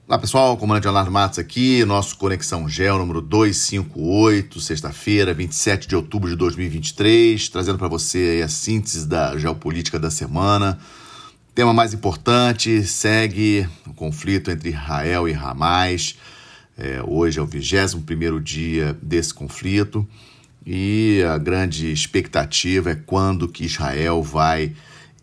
Olá pessoal, comandante Leonardo Matos aqui, nosso Conexão Geo número 258, sexta-feira, 27 de outubro de 2023, trazendo para você a síntese da geopolítica da semana. Tema mais importante, segue o conflito entre Israel e Hamas. Hoje é o 21º dia desse conflito e a grande expectativa é quando que Israel vai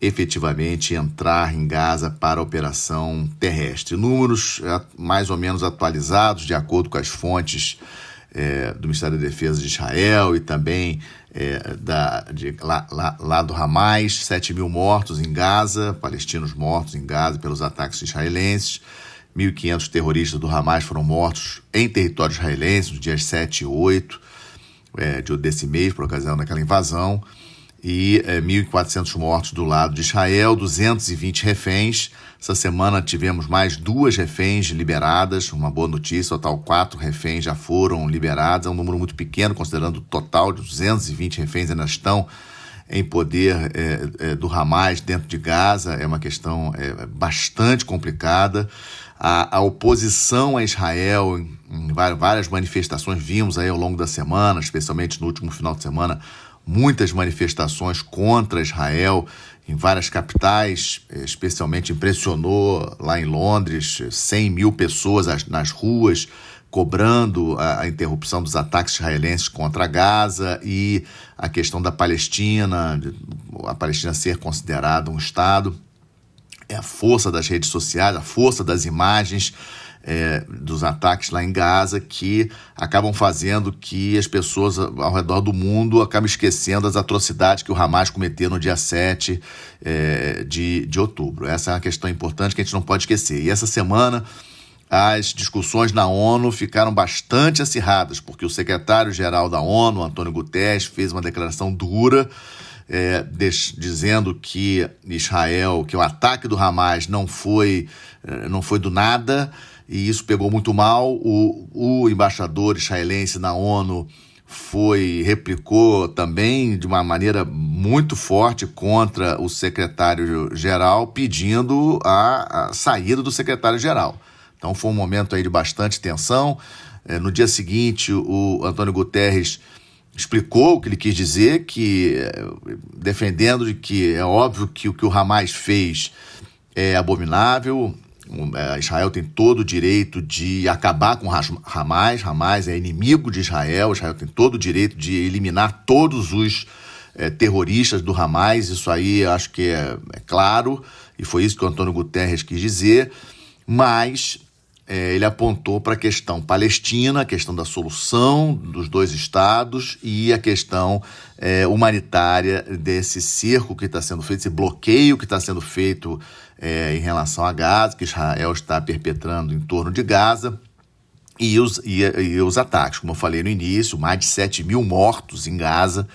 efetivamente entrar em Gaza para a operação terrestre. Números mais ou menos atualizados, de acordo com as fontes do Ministério da Defesa de Israel e também lá do Hamas, 7.000 mortos em Gaza, palestinos mortos em Gaza pelos ataques israelenses, 1.500 terroristas do Hamas foram mortos em território israelense nos dias 7 e 8 desse mês, por ocasião daquela invasão, e 1.400 mortos do lado de Israel, 220 reféns. Essa semana tivemos mais 2 reféns liberadas, uma boa notícia, total 4 reféns já foram liberados, é um número muito pequeno, considerando o total de 220 reféns ainda estão em poder do Hamas dentro de Gaza. É uma questão bastante complicada. A oposição a Israel, em várias manifestações, vimos aí ao longo da semana, especialmente no último final de semana, muitas manifestações contra Israel em várias capitais, especialmente impressionou lá em Londres, 100.000 pessoas nas ruas cobrando a interrupção dos ataques israelenses contra Gaza e a questão da Palestina, a Palestina ser considerada um Estado. É a força das redes sociais, a força das imagens dos ataques lá em Gaza que acabam fazendo que as pessoas ao redor do mundo acabem esquecendo as atrocidades que o Hamas cometeu no dia 7 de outubro. Essa é uma questão importante que a gente não pode esquecer. E essa semana as discussões na ONU ficaram bastante acirradas, porque o secretário-geral da ONU, Antônio Guterres, fez uma declaração dura dizendo que o ataque do Hamas não foi do nada, e isso pegou muito mal. O embaixador israelense na ONU replicou também de uma maneira muito forte contra o secretário-geral, pedindo a saída do secretário-geral. Então foi um momento aí de bastante tensão. No dia seguinte, o Antônio Guterres explicou o que ele quis dizer, defendendo de que é óbvio que o que o Hamas fez é abominável. Israel tem todo o direito de acabar com Hamas. Hamas é inimigo de Israel. Israel tem todo o direito de eliminar todos os terroristas do Hamas. Isso aí acho que é claro, e foi isso que o Antônio Guterres quis dizer. Mas ele apontou para a questão palestina, a questão da solução dos 2 estados e a questão humanitária desse cerco que está sendo feito, esse bloqueio que está sendo feito em relação a Gaza, que Israel está perpetrando em torno de Gaza, e os ataques. Como eu falei no início, mais de 7.000 mortos em Gaza,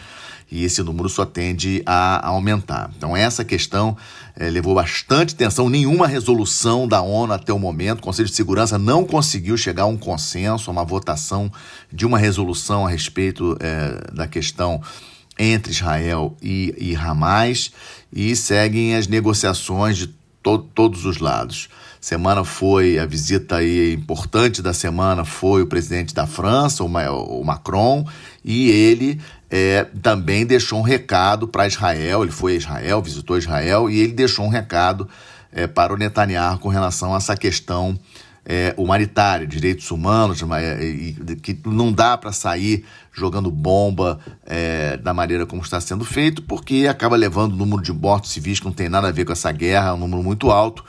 e esse número só tende a aumentar. Então essa questão levou bastante atenção. Nenhuma resolução da ONU até o momento, o Conselho de Segurança não conseguiu chegar a um consenso, a uma votação de uma resolução a respeito da questão entre Israel e Hamas, e seguem as negociações de todos os lados. A visita aí importante da semana foi o presidente da França, o Macron, e ele também deixou um recado para Israel. Ele foi a Israel, visitou Israel, e ele deixou um recado para o Netanyahu com relação a essa questão humanitária, direitos humanos, que não dá para sair jogando bomba da maneira como está sendo feito, porque acaba levando o número de mortos civis que não tem nada a ver com essa guerra, é um número muito alto,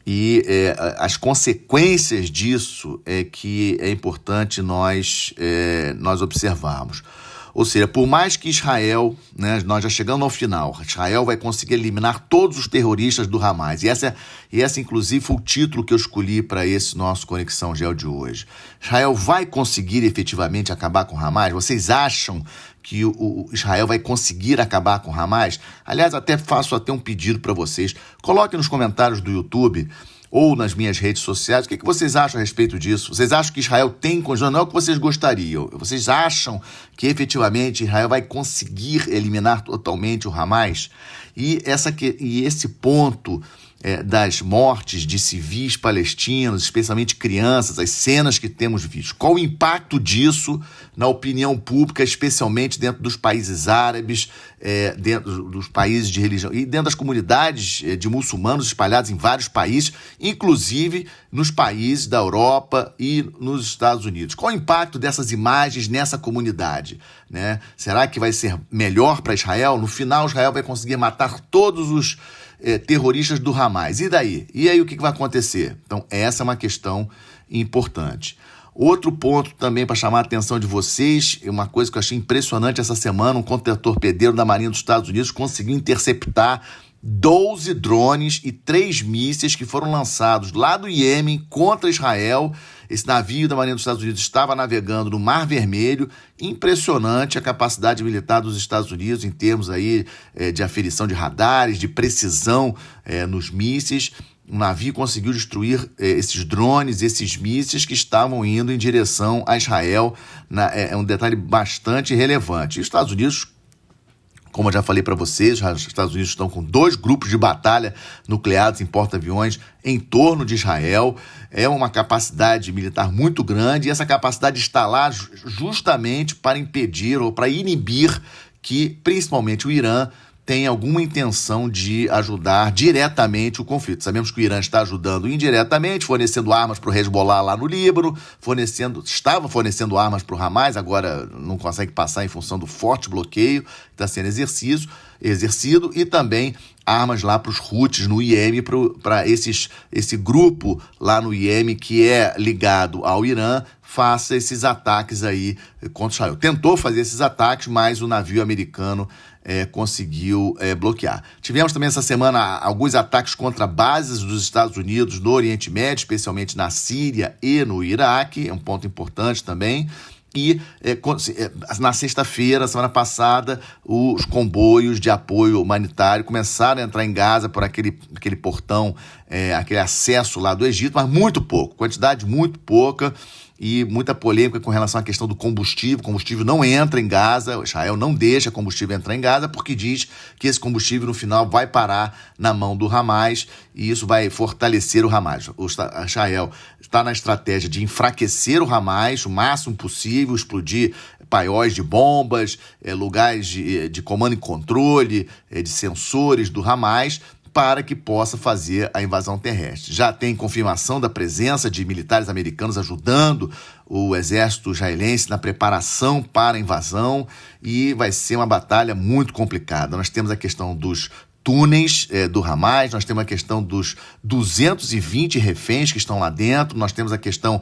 e as consequências disso é que é importante nós observarmos. Ou seja, por mais que Israel, nós já chegando ao final, Israel vai conseguir eliminar todos os terroristas do Hamas. E essa inclusive, foi o título que eu escolhi para esse nosso Conexão Geo de hoje. Israel vai conseguir efetivamente acabar com o Hamas? Vocês acham que o Israel vai conseguir acabar com o Hamas? Aliás, faço um pedido para vocês. Coloquem nos comentários do YouTube ou nas minhas redes sociais, o que vocês acham a respeito disso? Vocês acham que Israel tem condições? Não é o que vocês gostariam. Vocês acham que efetivamente Israel vai conseguir eliminar totalmente o Hamas? E esse ponto das mortes de civis palestinos, especialmente crianças, as cenas que temos visto. Qual o impacto disso na opinião pública, especialmente dentro dos países árabes, dentro dos países de religião e dentro das comunidades de muçulmanos espalhados em vários países, inclusive nos países da Europa e nos Estados Unidos. Qual o impacto dessas imagens nessa comunidade, né? Será que vai ser melhor para Israel? No final, Israel vai conseguir matar todos os terroristas do Hamas. E daí? E aí o que vai acontecer? Então, essa é uma questão importante. Outro ponto também para chamar a atenção de vocês, uma coisa que eu achei impressionante essa semana, um contra-torpedeiro da Marinha dos Estados Unidos conseguiu interceptar 12 drones e 3 mísseis que foram lançados lá do Iêmen contra Israel. Esse navio da Marinha dos Estados Unidos estava navegando no Mar Vermelho. Impressionante a capacidade militar dos Estados Unidos em termos aí, de aferição de radares, de precisão nos mísseis. O navio conseguiu destruir esses drones, esses mísseis que estavam indo em direção a Israel. É um detalhe bastante relevante. E os Estados Unidos, como eu já falei para vocês, os Estados Unidos estão com 2 grupos de batalha nucleares em porta-aviões em torno de Israel. É uma capacidade militar muito grande e essa capacidade está lá justamente para impedir ou para inibir que, principalmente, o Irã tem alguma intenção de ajudar diretamente o conflito. Sabemos que o Irã está ajudando indiretamente, fornecendo armas para o Hezbollah lá no Líbano, estava fornecendo armas para o Hamas, agora não consegue passar em função do forte bloqueio que está sendo exercido, e também armas lá para os Houthis no Iêmen, para esse grupo lá no Iêmen que é ligado ao Irã, faça esses ataques aí contra Israel. Tentou fazer esses ataques, mas o navio americano conseguiu bloquear. Tivemos também essa semana alguns ataques contra bases dos Estados Unidos no Oriente Médio, especialmente na Síria e no Iraque, é um ponto importante também. E na sexta-feira, semana passada, os comboios de apoio humanitário começaram a entrar em Gaza por aquele portão, aquele acesso lá do Egito, mas muito pouco, quantidade muito pouca. E muita polêmica com relação à questão do combustível. O combustível não entra em Gaza, Israel não deixa combustível entrar em Gaza porque diz que esse combustível no final vai parar na mão do Hamas e isso vai fortalecer o Hamas. O Israel está na estratégia de enfraquecer o Hamas o máximo possível, explodir paióis de bombas, lugares de comando e controle, de sensores do Hamas, para que possa fazer a invasão terrestre. Já tem confirmação da presença de militares americanos ajudando o exército israelense na preparação para a invasão e vai ser uma batalha muito complicada. Nós temos a questão dos túneis do Hamas, nós temos a questão dos 220 reféns que estão lá dentro, nós temos a questão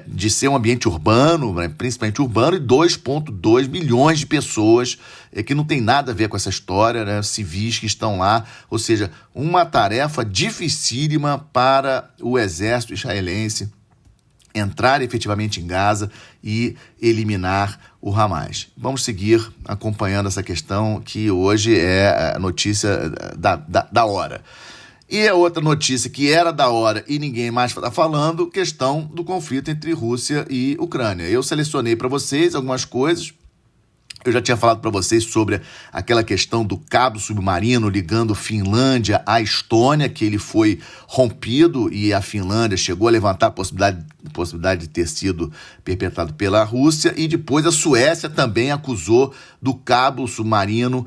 de ser um ambiente urbano, né, principalmente urbano, e 2,2 milhões de pessoas que não tem nada a ver com essa história, né, civis que estão lá, ou seja, uma tarefa dificílima para o exército israelense entrar efetivamente em Gaza e eliminar o Hamas. Vamos seguir acompanhando essa questão que hoje é a notícia da hora. E a outra notícia que era da hora e ninguém mais está falando, questão do conflito entre Rússia e Ucrânia. Eu selecionei para vocês algumas coisas. Eu já tinha falado para vocês sobre aquela questão do cabo submarino ligando Finlândia à Estônia, que ele foi rompido e a Finlândia chegou a levantar a possibilidade de ter sido perpetrado pela Rússia, e depois a Suécia também acusou do cabo submarino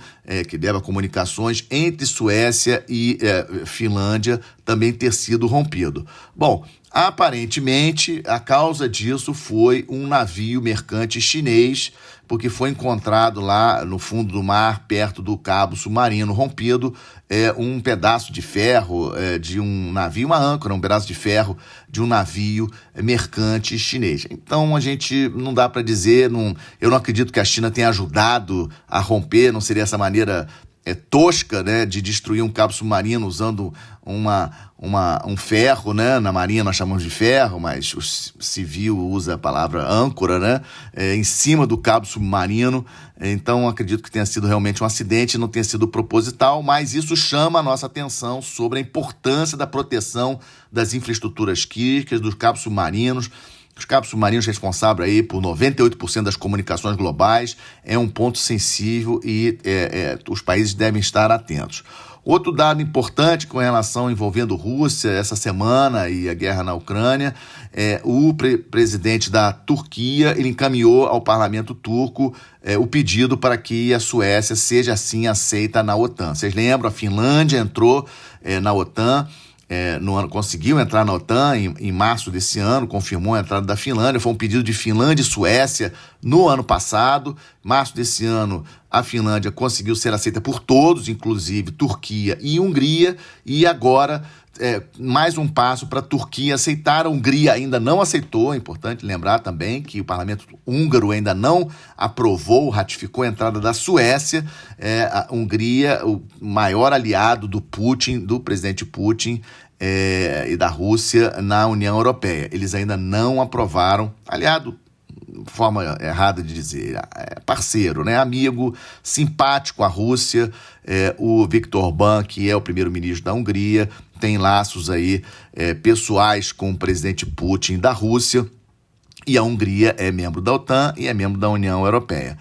que leva comunicações entre Suécia e Finlândia também ter sido rompido. Bom, aparentemente a causa disso foi um navio mercante chinês, porque foi encontrado lá no fundo do mar, perto do cabo submarino rompido, um pedaço de ferro de um navio, uma âncora, um pedaço de ferro de um navio mercante chinês. Então a gente não dá para dizer, eu não acredito que a China tenha ajudado a romper, não seria essa maneira tosca, né, de destruir um cabo submarino usando um ferro, né? Na marinha nós chamamos de ferro, mas o civil usa a palavra âncora, né? Em cima do cabo submarino. Então acredito que tenha sido realmente um acidente, não tenha sido proposital, mas isso chama a nossa atenção sobre a importância da proteção das infraestruturas críticas, dos cabos submarinos. Os cabos submarinos responsáveis aí por 98% das comunicações globais é um ponto sensível e os países devem estar atentos. Outro dado importante com relação envolvendo Rússia essa semana e a guerra na Ucrânia, o presidente da Turquia ele encaminhou ao parlamento turco o pedido para que a Suécia seja assim aceita na OTAN. Vocês lembram, a Finlândia entrou na OTAN, no ano, conseguiu entrar na OTAN em março desse ano, confirmou a entrada da Finlândia, foi um pedido de Finlândia e Suécia no ano passado. Março desse ano, a Finlândia conseguiu ser aceita por todos, inclusive Turquia e Hungria, e agora mais um passo para a Turquia aceitar. A Hungria ainda não aceitou, é importante lembrar também que o parlamento húngaro ainda não aprovou, ratificou a entrada da Suécia. A Hungria, o maior aliado do Putin, do presidente Putin e da Rússia na União Europeia. Eles ainda não aprovaram, aliado, forma errada de dizer, parceiro, né? Amigo, simpático à Rússia. O Viktor Orbán, que é o primeiro-ministro da Hungria, tem laços aí pessoais com o presidente Putin da Rússia, e a Hungria é membro da OTAN e é membro da União Europeia.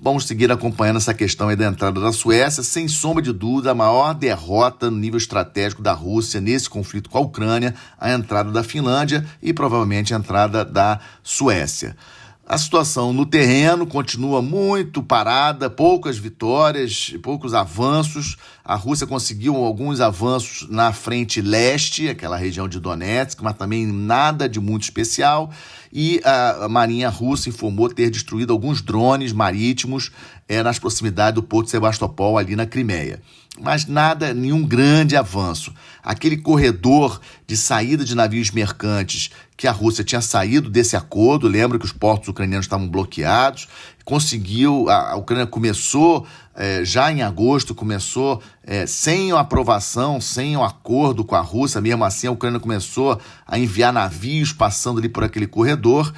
Vamos seguir acompanhando essa questão aí da entrada da Suécia. Sem sombra de dúvida, a maior derrota no nível estratégico da Rússia nesse conflito com a Ucrânia, a entrada da Finlândia e provavelmente a entrada da Suécia. A situação no terreno continua muito parada, poucas vitórias, poucos avanços. A Rússia conseguiu alguns avanços na frente leste, aquela região de Donetsk, mas também nada de muito especial. E a Marinha Russa informou ter destruído alguns drones marítimos nas proximidades do Porto de Sebastopol, ali na Crimeia. Mas nada, nenhum grande avanço. Aquele corredor de saída de navios mercantes que a Rússia tinha saído desse acordo, lembra que os portos ucranianos estavam bloqueados, a Ucrânia começou, já em agosto, sem a aprovação, sem o acordo com a Rússia, mesmo assim a Ucrânia começou a enviar navios passando ali por aquele corredor,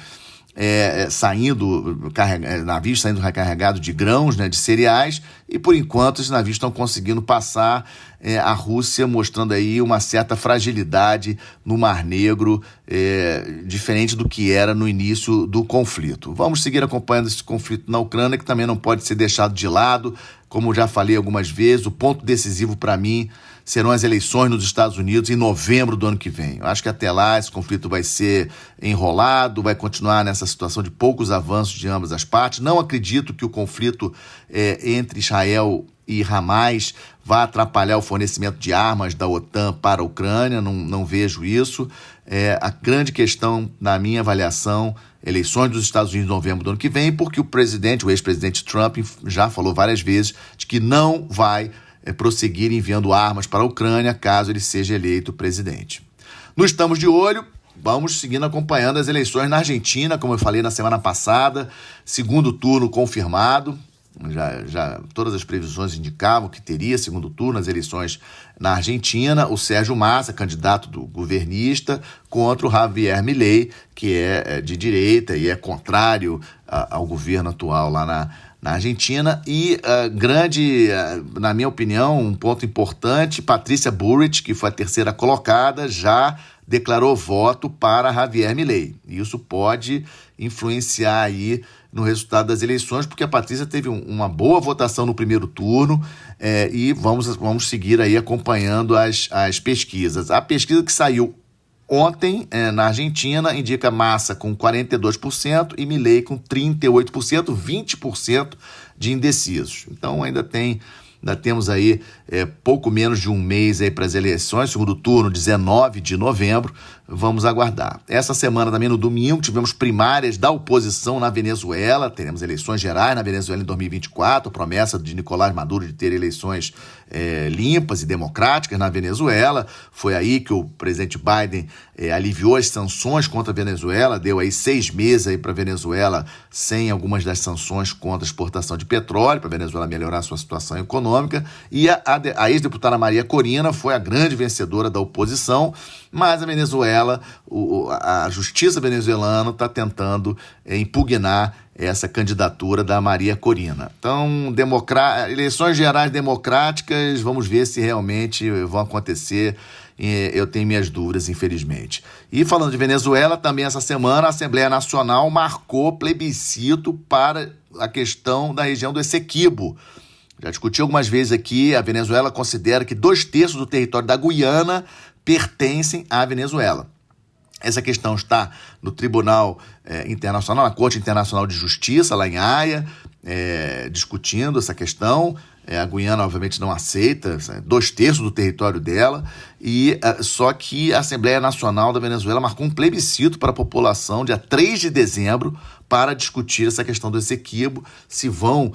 navios saindo recarregados de grãos, né, de cereais, e por enquanto esses navios estão conseguindo passar, a Rússia mostrando aí uma certa fragilidade no Mar Negro, diferente do que era no início do conflito. Vamos seguir acompanhando esse conflito na Ucrânia, que também não pode ser deixado de lado. Como já falei algumas vezes, o ponto decisivo para mim serão as eleições nos Estados Unidos em novembro do ano que vem. Eu acho que até lá esse conflito vai ser enrolado, vai continuar nessa situação de poucos avanços de ambas as partes. Não acredito que o conflito entre Israel e Hamas vá atrapalhar o fornecimento de armas da OTAN para a Ucrânia, não vejo isso. A grande questão, na minha avaliação, eleições dos Estados Unidos em novembro do ano que vem, porque o ex-presidente Trump já falou várias vezes de que não vai prosseguir enviando armas para a Ucrânia caso ele seja eleito presidente. Não estamos de olho, vamos seguindo acompanhando as eleições na Argentina, como eu falei na semana passada, segundo turno confirmado. Já todas as previsões indicavam que teria segundo turno as eleições na Argentina. O Sérgio Massa, candidato do governista, contra o Javier Milei, que é de direita e é contrário ao governo atual lá na Argentina. E na minha opinião, um ponto importante, Patrícia Bullrich, que foi a terceira colocada, já declarou voto para Javier Milei. Isso pode influenciar aí no resultado das eleições, porque a Patrícia teve uma boa votação no primeiro turno, e vamos seguir aí acompanhando as pesquisas. A pesquisa que saiu ontem na Argentina indica Massa com 42% e Milei com 38%, 20% de indecisos. Então ainda temos aí pouco menos de um mês aí para as eleições, segundo turno, 19 de novembro, vamos aguardar. Essa semana também, no domingo, tivemos primárias da oposição na Venezuela, teremos eleições gerais na Venezuela em 2024, a promessa de Nicolás Maduro de ter eleições limpas e democráticas na Venezuela. Foi aí que o presidente Biden aliviou as sanções contra a Venezuela, deu aí 6 meses para a Venezuela sem algumas das sanções contra a exportação de petróleo, para a Venezuela melhorar a sua situação econômica, e a ex-deputada Maria Corina foi a grande vencedora da oposição, mas a Venezuela, a justiça venezuelana está tentando impugnar essa candidatura da Maria Corina. Então, eleições gerais democráticas, vamos ver se realmente vão acontecer. Eu tenho minhas dúvidas, infelizmente. E falando de Venezuela, também essa semana a Assembleia Nacional marcou plebiscito para a questão da região do Essequibo. Já discuti algumas vezes aqui, a Venezuela considera que 2/3 do território da Guiana pertencem à Venezuela. Essa questão está no Tribunal Internacional, na Corte Internacional de Justiça, lá em Haia, discutindo essa questão. A Guiana, obviamente, não aceita 2/3 do território dela, só que a Assembleia Nacional da Venezuela marcou um plebiscito para a população dia 3 de dezembro para discutir essa questão do Essequibo, se vão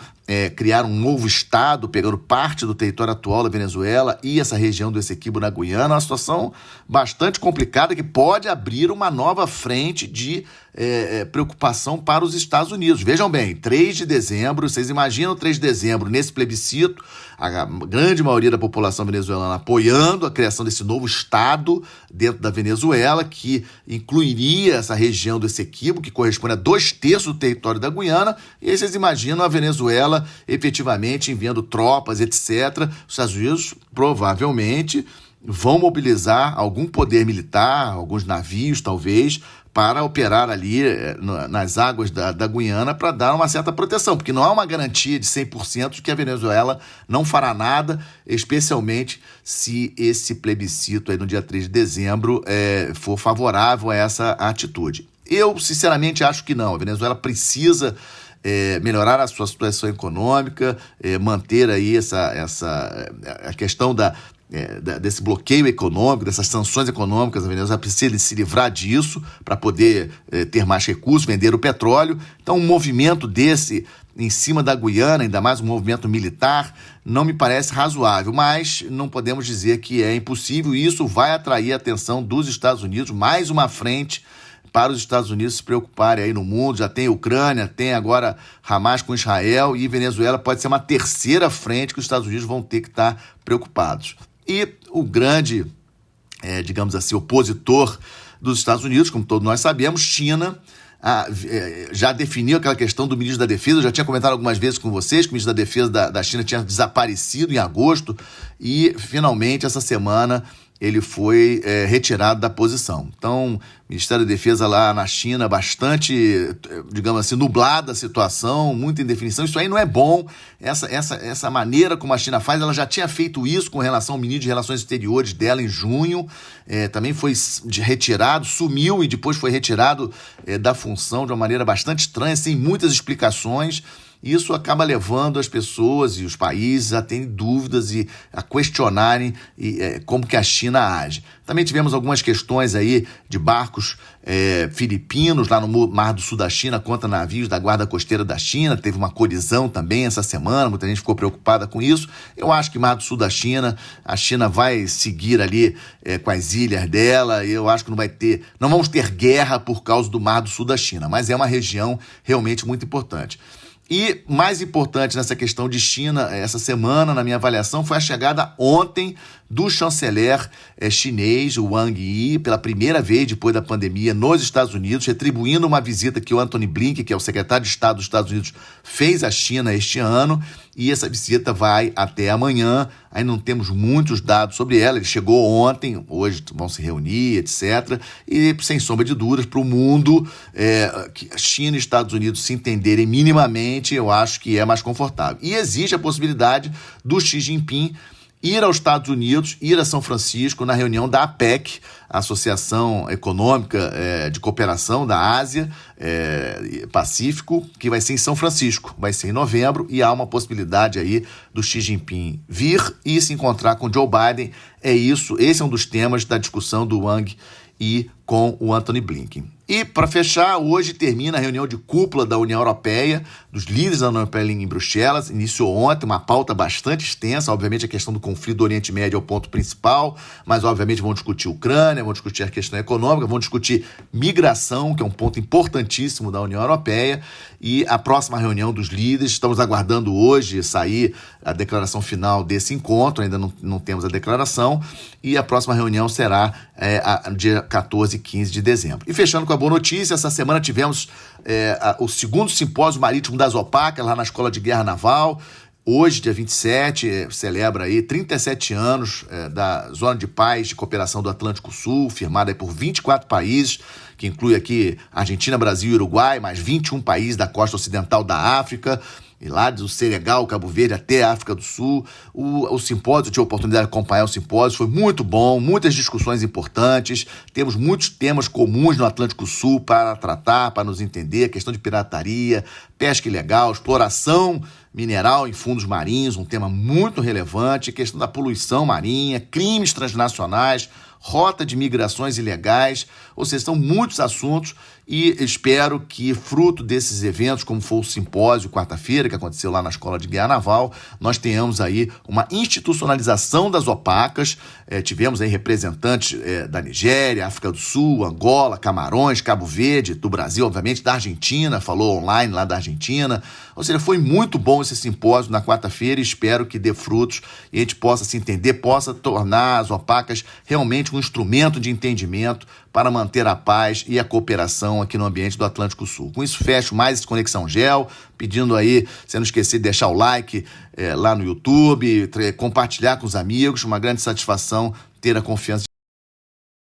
criar um novo estado, pegando parte do território atual da Venezuela e essa região do Essequibo na Guiana, uma situação bastante complicada que pode abrir uma nova frente de preocupação para os Estados Unidos. Vejam bem, 3 de dezembro, vocês imaginam 3 de dezembro, nesse plebiscito, a grande maioria da população venezuelana apoiando a criação desse novo estado dentro da Venezuela, que incluiria essa região do Essequibo, que corresponde a 2/3 do território da Guiana, e aí vocês imaginam a Venezuela efetivamente enviando tropas, etc. Os Estados Unidos provavelmente vão mobilizar algum poder militar, alguns navios talvez, para operar ali nas águas da Guiana para dar uma certa proteção, porque não há uma garantia de 100% de que a Venezuela não fará nada, especialmente se esse plebiscito aí no dia 3 de dezembro for favorável a essa atitude. Eu, sinceramente, acho que não. A Venezuela precisa melhorar a sua situação econômica, manter aí a questão desse bloqueio econômico, dessas sanções econômicas. A Venezuela precisa se livrar disso para poder ter mais recursos, vender o petróleo. Então, um movimento desse em cima da Guiana, ainda mais um movimento militar, não me parece razoável, mas não podemos dizer que é impossível, e isso vai atrair a atenção dos Estados Unidos, mais uma frente para os Estados Unidos se preocuparem aí no mundo. Já tem Ucrânia, tem agora Hamas com Israel, e Venezuela pode ser uma terceira frente que os Estados Unidos vão ter que estar preocupados. E o grande, digamos assim, opositor dos Estados Unidos, como todos nós sabemos, China, já definiu aquela questão do ministro da Defesa. Eu já tinha comentado algumas vezes com vocês que o ministro da Defesa da China tinha desaparecido em agosto e, finalmente, essa semana ele foi retirado da posição. Então, o Ministério da Defesa lá na China, bastante, digamos assim, nublada a situação, muita indefinição. Isso aí não é bom. Essa maneira como a China faz, ela já tinha feito isso com relação ao ministro de Relações Exteriores dela em junho. Também foi retirado, sumiu e depois foi retirado da função de uma maneira bastante estranha, sem muitas explicações. Isso acaba levando as pessoas e os países a terem dúvidas e a questionarem como que a China age. Também tivemos algumas questões aí de barcos filipinos lá no Mar do Sul da China contra navios da Guarda Costeira da China. Teve uma colisão também essa semana, muita gente ficou preocupada com isso. Eu acho que Mar do Sul da China, a China vai seguir ali com as ilhas dela, e eu acho que não vamos ter guerra por causa do Mar do Sul da China, mas é uma região realmente muito importante. E mais importante nessa questão de China, essa semana, na minha avaliação, foi a chegada ontem do chanceler chinês, o Wang Yi, pela primeira vez depois da pandemia nos Estados Unidos, retribuindo uma visita que o Antony Blinken, que é o secretário de Estado dos Estados Unidos, fez à China este ano, e essa visita vai até amanhã. Ainda não temos muitos dados sobre ela. Ele chegou ontem, hoje vão se reunir, etc. E, sem sombra de dúvidas, para o mundo, que China e Estados Unidos se entenderem minimamente, eu acho que é mais confortável. E existe a possibilidade do Xi Jinping ir aos Estados Unidos, ir a São Francisco na reunião da APEC, a Associação Econômica de Cooperação da Ásia Pacífico, que vai ser em São Francisco, vai ser em novembro, e há uma possibilidade aí do Xi Jinping vir e se encontrar com Joe Biden. Esse é um dos temas da discussão do Wang Yi com o Antony Blinken. E, para fechar, hoje termina a reunião de cúpula da União Europeia, dos líderes da União Europeia em Bruxelas. Iniciou ontem uma pauta bastante extensa. Obviamente, a questão do conflito do Oriente Médio é o ponto principal, mas, obviamente, vão discutir Ucrânia, vão discutir a questão econômica, vão discutir migração, que é um ponto importantíssimo da União Europeia, e a próxima reunião dos líderes. Estamos aguardando hoje sair a declaração final desse encontro, ainda não temos a declaração, e a próxima reunião será dia 14 e 15 de dezembro. E fechando com a boa notícia, essa semana tivemos o segundo simpósio marítimo das OPAC, lá na Escola de Guerra Naval. Hoje, dia 27, celebra aí 37 anos da Zona de Paz de Cooperação do Atlântico Sul, firmada aí por 24 países, que inclui aqui Argentina, Brasil e Uruguai, mais 21 países da costa ocidental da África. e lá do Senegal, Cabo Verde até a África do Sul. O simpósio, eu tive a oportunidade de acompanhar o simpósio, foi muito bom, muitas discussões importantes, temos muitos temas comuns no Atlântico Sul para tratar, para nos entender, a questão de pirataria, pesca ilegal, exploração mineral em fundos marinhos, um tema muito relevante, questão da poluição marinha, crimes transnacionais, rota de migrações ilegais, ou seja, são muitos assuntos e espero que, fruto desses eventos, como foi o simpósio quarta-feira, que aconteceu lá na Escola de Guerra Naval, nós tenhamos aí uma institucionalização das opacas, tivemos aí representantes da Nigéria, África do Sul, Angola, Camarões, Cabo Verde, do Brasil, obviamente, da Argentina, falou online lá da Argentina, ou seja, foi muito bom esse simpósio na quarta-feira e espero que dê frutos e a gente possa se entender, possa tornar as opacas realmente um instrumento de entendimento para manter a paz e a cooperação aqui no ambiente do Atlântico Sul. Com isso, fecho mais esse Conexão Geo, pedindo aí, você não esquecer de deixar o like lá no YouTube, compartilhar com os amigos, uma grande satisfação ter a confiança